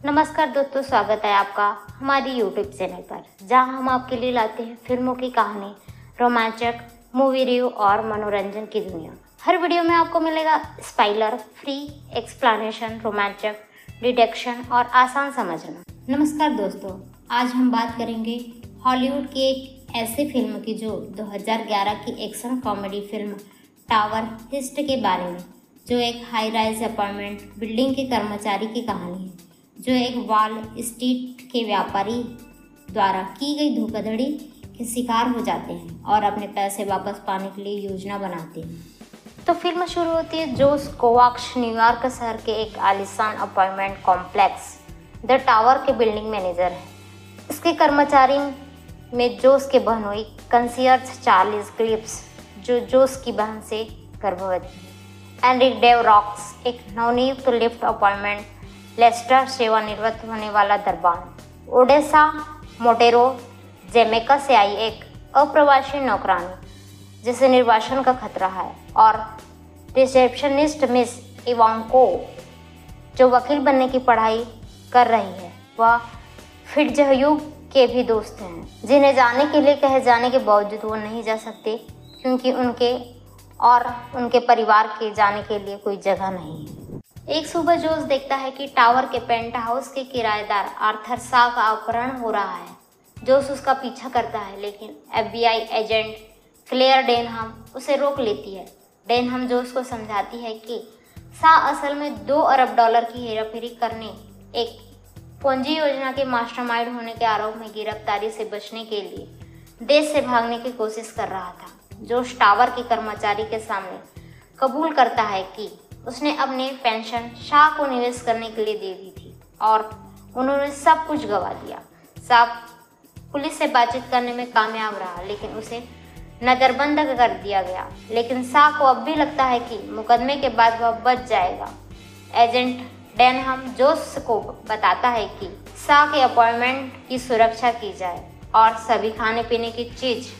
नमस्कार दोस्तों, स्वागत है आपका हमारी यूट्यूब चैनल पर, जहां हम आपके लिए लाते हैं फिल्मों की कहानी, रोमांचक मूवी रिव्यू और मनोरंजन की दुनिया। हर वीडियो में आपको मिलेगा स्पॉइलर फ्री एक्सप्लेनेशन, रोमांचक डिटेक्शन और आसान समझना। नमस्कार दोस्तों, आज हम बात करेंगे हॉलीवुड की एक ऐसी फिल्म की जो 2011 की action comedy film Tower Heist के बारे में, जो एक हाई राइज अपार्टमेंट बिल्डिंग के कर्मचारी की कहानी है जो एक वॉल स्ट्रीट के व्यापारी द्वारा की गई धोखाधड़ी के शिकार हो जाते हैं और अपने पैसे वापस पाने के लिए योजना बनाते हैं। तो फिल्म शुरू होती है जोस कोवाक्स न्यूयॉर्क शहर के एक आलीशान अपार्टमेंट कॉम्प्लेक्स द टावर के बिल्डिंग मैनेजर है। इसके कर्मचारी में जोस के बहनोई कंसियर्ज चार्लिस क्लिप्स, जो जोस की बहन से गर्भवती है, एंड्रिक डेव रॉक्स, एक नवनियुक्त लिफ्ट अपॉइंटमेंट लेस्टर सेवानिवृत्त होने वाला दरबान, ओडेसा मोटेरो जमैका से आई एक अप्रवासी नौकरानी जिसे निर्वासन का खतरा है, और रिसेप्शनिस्ट मिस इवांको जो वकील बनने की पढ़ाई कर रही है। वह फिट्जह्यूग के भी दोस्त हैं, जिन्हें जाने के लिए कहे जाने के बावजूद वो नहीं जा सकते क्योंकि उनके और उनके परिवार के जाने के लिए कोई जगह नहीं है। एक सुबह जोस देखता है कि टावर के पेंट हाउस के किराएदार आर्थर शॉ का अपहरण हो रहा है। जोस उसका पीछा करता है, लेकिन FBI एजेंट क्लेयर डेनहम उसे रोक लेती है। डेनहम जोस को समझाती है कि शॉ असल में $2 अरब की हेराफेरी करने, एक पूंजी योजना के मास्टरमाइंड होने के आरोप में गिरफ्तारी से बचने के लिए देश से भागने की कोशिश कर रहा था। जोस टावर के कर्मचारी के सामने कबूल करता है कि उसने अपने पेंशन शॉ को निवेश करने के लिए दे दी थी और उन्होंने सब कुछ गंवा दिया। शॉ पुलिस से बातचीत करने में कामयाब रहा, लेकिन उसे नज़रबंद कर दिया गया। लेकिन शॉ को अब भी लगता है कि मुकदमे के बाद वह बच जाएगा। एजेंट डेनहम जोस को बताता है कि शॉ के अपॉइंटमेंट की सुरक्षा की जाए और सभी खाने पीने की चीज,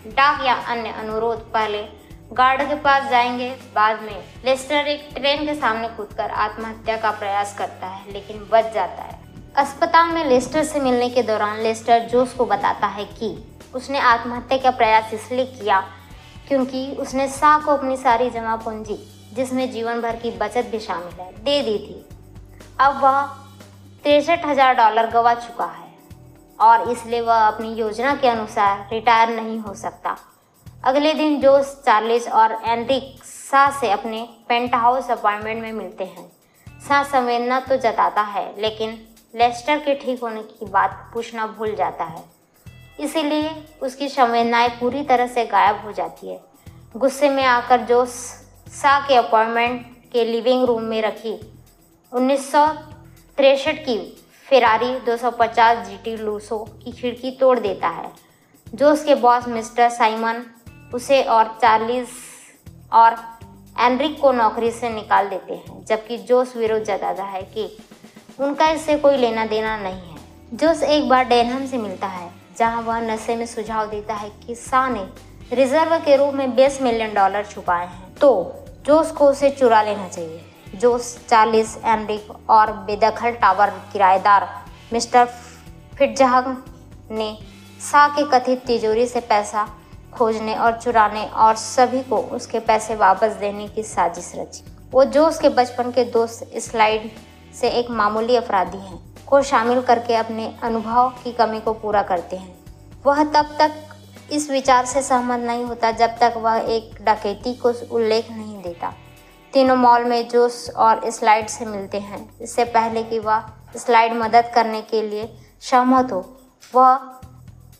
डाक या अन्य अनुरोध पहले गार्ड के पास जाएंगे। बाद में लेस्टर एक ट्रेन के सामने कूदकर आत्महत्या का प्रयास करता है, लेकिन बच जाता है। अस्पताल में लेस्टर से मिलने के दौरान लेस्टर जोस को बताता है कि उसने आत्महत्या का प्रयास इसलिए किया क्योंकि उसने शॉ को अपनी सारी जमा पूंजी, जिसमें जीवन भर की बचत भी शामिल है, दे दी थी। अब वह $63,000 गंवा चुका है और इसलिए वह अपनी योजना के अनुसार रिटायर नहीं हो सकता। अगले दिन जोस चार्लिस और एंड्रिक शॉ से अपने पेंट हाउस अपार्टमेंट में मिलते हैं। शॉ संवेदना तो जताता है, लेकिन लेस्टर के ठीक होने की बात पूछना भूल जाता है, इसीलिए उसकी संवेदनाएं पूरी तरह से गायब हो जाती है। गुस्से में आकर जोस शॉ के अपार्टमेंट के लिविंग रूम में रखी 1963 की फेरारी 250 GT लूसो की खिड़की तोड़ देता है। जोस के बॉस मिस्टर साइमन उसे और चार्लिस और एंड्रिक को नौकरी से निकाल देते हैं, जबकि जोस विरोध जताता है कि उनका इससे कोई लेना देना नहीं है। जोस एक बार डेनहम से मिलता है, जहां वह नशे में सुझाव देता है कि शॉ ने रिजर्व के रूप में $20 मिलियन छुपाए हैं, तो जोस को उसे चुरा लेना चाहिए। जोस, चार्लिस, एंड्रिक और बेदखल टावर किराएदार मिस्टर फिट्जहग ने शॉ के कथित तिजोरी से पैसा खोजने और चुराने और सभी को उसके पैसे वापस देने की साजिश रची। वो जोस के बचपन के दोस्त स्लाइड से एक मामूली अपराधी हैं को शामिल करके अपने अनुभव की कमी को पूरा करते हैं। वह तब तक इस विचार से सहमत नहीं होता जब तक वह एक डकैती को उल्लेख नहीं देता। तीनों मॉल में जोस और स्लाइड से मिलते हैं। इससे पहले कि वह स्लाइड मदद करने के लिए सहमत हो, वह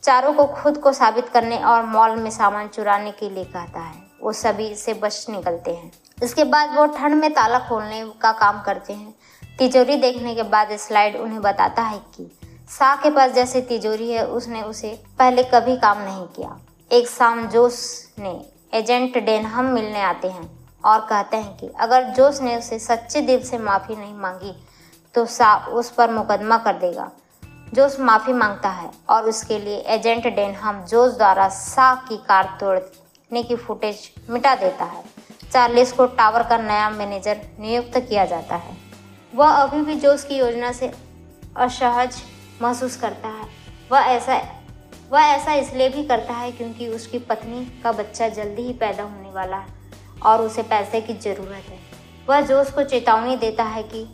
चारों को खुद को साबित करने और मॉल में सामान चुराने के लिए कहता है। वो सभी इससे बच निकलते हैं। इसके बाद वो ठंड में ताला खोलने का काम करते हैं। तिजोरी देखने के बाद स्लाइड उन्हें बताता है कि शॉ के पास जैसे तिजोरी है, उसने उसे पहले कभी काम नहीं किया। एक शाम जोस ने एजेंट डेनहम मिलने आते हैं और कहते हैं कि अगर जोस ने उसे सच्चे दिल से माफ़ी नहीं मांगी तो शॉ उस पर मुकदमा कर देगा। जोस माफ़ी मांगता है और उसके लिए एजेंट डेनहम जोस द्वारा शॉ की कार तोड़ने की फुटेज मिटा देता है। चार्लिस को टावर का नया मैनेजर नियुक्त किया जाता है। वह अभी भी जोश की योजना से असहज महसूस करता है। वह ऐसा इसलिए भी करता है क्योंकि उसकी पत्नी का बच्चा जल्दी ही पैदा होने वाला है और उसे पैसे की ज़रूरत है। वह जोश को चेतावनी देता है कि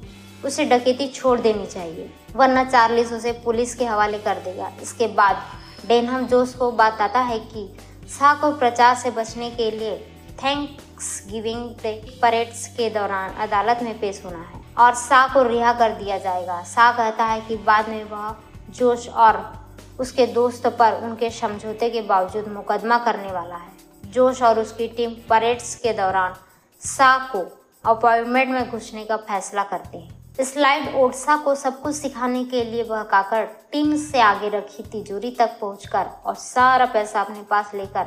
उसे डकैती छोड़ देनी चाहिए, वरना चार्ल्स उसे पुलिस के हवाले कर देगा। इसके बाद डेनहम जोश को बताता है कि सा को प्रचार से बचने के लिए थैंक्स गिविंग डे परेड्स के दौरान अदालत में पेश होना है और सा को रिहा कर दिया जाएगा। सा कहता है कि बाद में वह जोश और उसके दोस्त पर उनके समझौते के बावजूद मुकदमा करने वाला है। जोश और उसकी टीम परेड्स के दौरान सा को अपार्टमेंट में घुसने का फैसला करते हैं। स्लाइड ओट्सा को सब कुछ सिखाने के लिए बहकाकर टीम से आगे रखी तिजोरी तक पहुंचकर और सारा पैसा अपने पास लेकर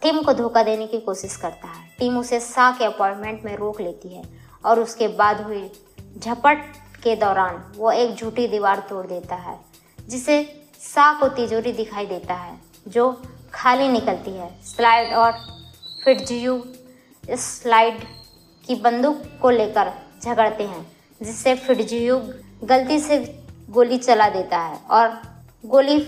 टीम को धोखा देने की कोशिश करता है। टीम उसे सा के अपार्टमेंट में रोक लेती है और उसके बाद हुई झपट के दौरान वो एक झूठी दीवार तोड़ देता है, जिसे सा को तिजोरी दिखाई देता है जो खाली निकलती है। स्लाइड और फिट्जह्यू इस स्लाइड की बंदूक को लेकर झगड़ते हैं, जिससे फिट्जह्यू गलती से गोली चला देता है और गोली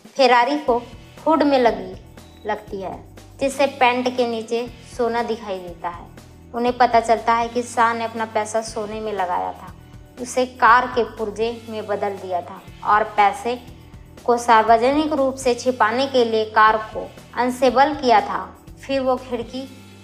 फेरारी को हुड में लगती है, जिससे पैंट के नीचे सोना दिखाई देता है। उन्हें पता चलता है कि सा ने अपना पैसा सोने में लगाया था, उसे कार के पुर्जे में बदल दिया था और पैसे को सार्वजनिक रूप से छिपाने के लिए कार को अनस्टेबल किया था। फिर वो खिड़की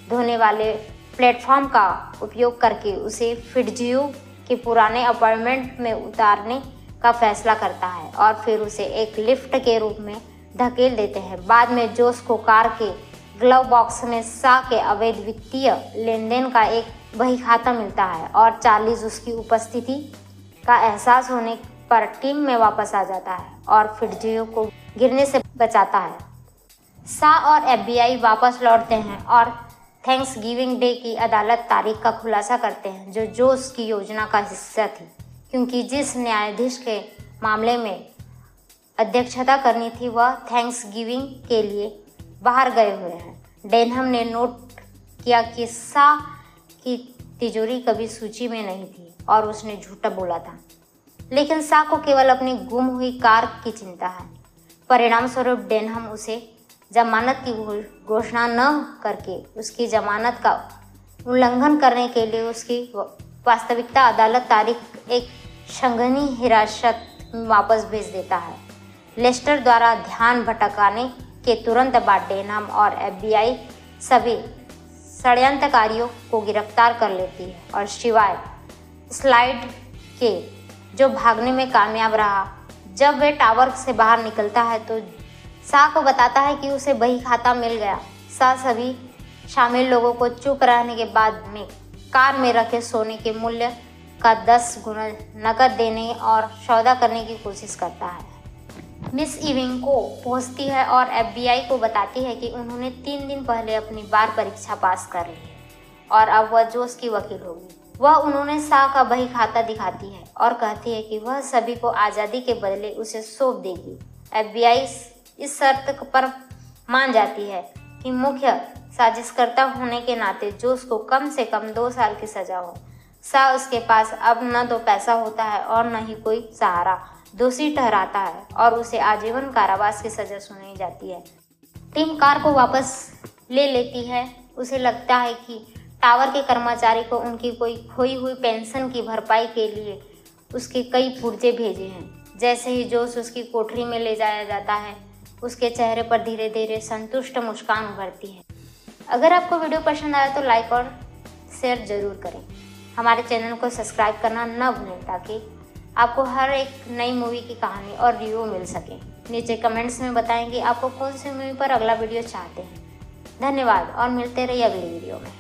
धोने वाले प्लेटफॉर्म का उपयोग करके उसे फिट्जह्यू के पुराने अपार्टमेंट में उतारने का फैसला करता है और फिर उसे एक लिफ्ट के रूप में धकेल देते हैं। बाद में जोश को कार के ग्लव बॉक्स में सा के अवैध वित्तीय लेनदेन का एक बही खाता मिलता है और चार्ल्स उसकी उपस्थिति का एहसास होने पर टीम में वापस आ जाता है और फिट्जह्यू को गिरने से बचाता है। सा और एफबीआई वापस लौटते हैं और थैंक्सगिविंग डे की अदालत तारीख का खुलासा करते हैं, जो जोश की योजना का हिस्सा थी, क्योंकि जिस न्यायाधीश के मामले में अध्यक्षता करनी थी वह थैंक्सगिविंग के लिए बाहर गए हुए हैं। डेनहम ने नोट किया कि सा की तिजोरी कभी सूची में नहीं थी और उसने झूठा बोला था, लेकिन सा को केवल अपनी गुम हुई कार की चिंता है। परिणाम स्वरूप डेनहम उसे जमानत की घोषणा न करके उसकी जमानत का उल्लंघन करने के लिए उसकी वास्तविकता अदालत तारीख एक संघनीय हिरासत में वापस भेज देता है। लेस्टर द्वारा ध्यान भटकाने के तुरंत बाद डेनहम और एफबीआई सभी षड्यंत्रकारियों को गिरफ्तार कर लेती है और शिवाय स्लाइड के, जो भागने में कामयाब रहा। जब वे टावर से बाहर निकलता है तो सा को बताता है कि उसे बही खाता मिल गया। सा सभी शामिल लोगों को चुप रहने के बाद में कार में रखे सोने के मूल्य का 10 गुना नकद देने और सौदा करने की कोशिश करता है। मिस इविंग को पहुंचती है और एफबीआई को बताती है कि उन्होंने 3 दिन पहले अपनी बार परीक्षा पास कर ली है और अब वह जोश की वकील होगी। वह उन्होंने सा का बही खाता दिखाती है और कहती है कि वह सभी को आज़ादी के बदले उसे सौंप देगी। एफबीआई इस शर्त पर मान जाती है कि मुख्य साजिशकर्ता होने के नाते जोश को कम से कम 2 साल की सजा हो। सा उसके पास अब न तो पैसा होता है और न ही कोई सहारा, दोषी ठहराता है और उसे आजीवन कारावास की सजा सुनाई जाती है। टीम कार को वापस ले लेती है। उसे लगता है कि टावर के कर्मचारी को उनकी कोई खोई हुई पेंशन की भरपाई के लिए उसके कई पुर्जे भेजे हैं। जैसे ही जोश उसकी कोठरी में ले जाया जाता है, उसके चेहरे पर धीरे धीरे संतुष्ट मुस्कान उभरती है। अगर आपको वीडियो पसंद आया तो लाइक और शेयर ज़रूर करें। हमारे चैनल को सब्सक्राइब करना न भूलें ताकि आपको हर एक नई मूवी की कहानी और रिव्यू मिल सके। नीचे कमेंट्स में बताएं कि आपको कौन सी मूवी पर अगला वीडियो चाहते हैं। धन्यवाद और मिलते रहिए अगली वीडियो में।